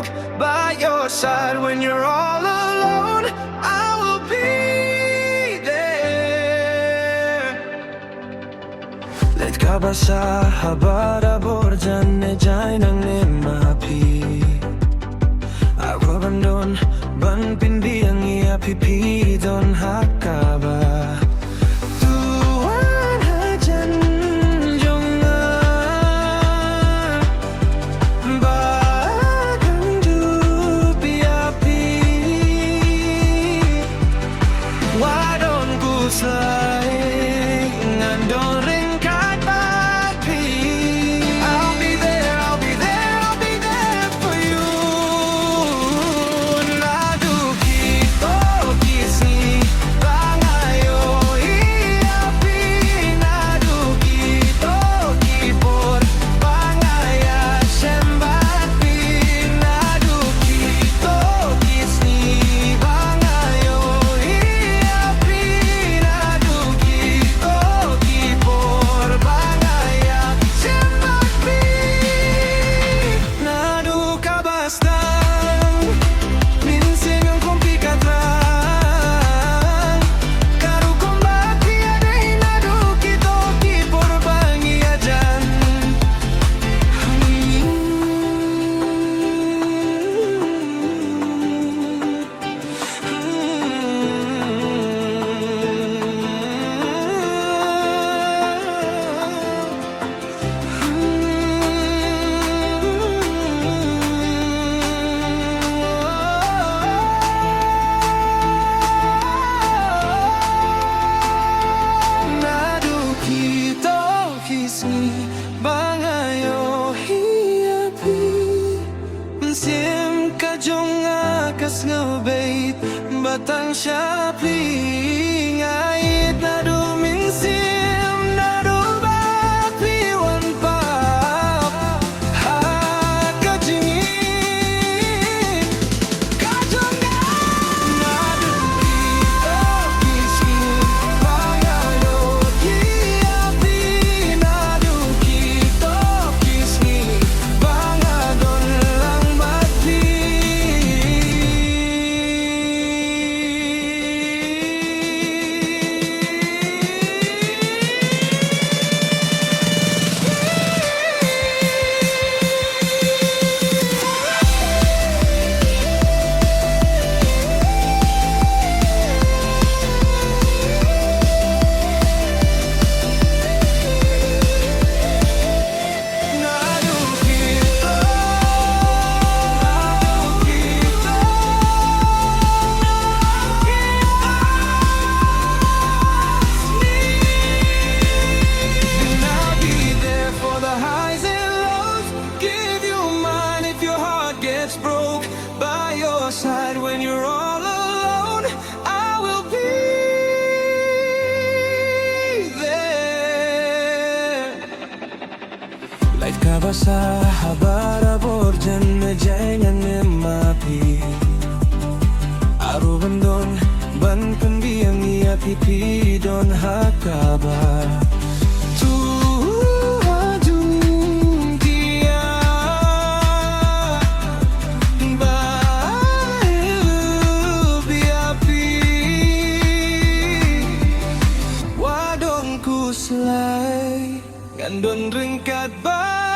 broke. By your side when you're all alone, I will be there. Let ka ba sa haba-dabor dyan e jay nang mapi. Ako bandon ban pindi ang iapipi don hakaba. Tuwan hajan jong bagang dupi api. Wadon kuslay ngandon ring kat bapi. I'll be there, I'll be there, I'll be there for you. Nadu kito kisi bangayo iapi. Nadu kito kipor bangaya sembapi. Nadu kito kisi bangayo iapi. Nadu kito kipor bangaya sembapi. Nadu kabastang minsan ang komplikatan. Karu kombati aday nadu kito kipor bangaya dyan. Nadu kito kisni bangayo hiapi. Sim ka jong akas ngabait batang syapli. Ngait nadu minsim nadu bapi wan pap. Haka jingin ka jong nadu kito kisni bangayo hiapi. Nadu kito kisni bangadon lang bapi. Nadu kito, and I'll be there for the highs and lows. Give you mine if your heart gets broke. By your side when you're all alone, I will be there. Light ka ba sa haba-dabor dyan medyan ang mapi. Aro bandon ban pembiyang iapipi don hakaba. Tuhadung dia baelu biapi. Wadon kuslay ngandon ringkat ba.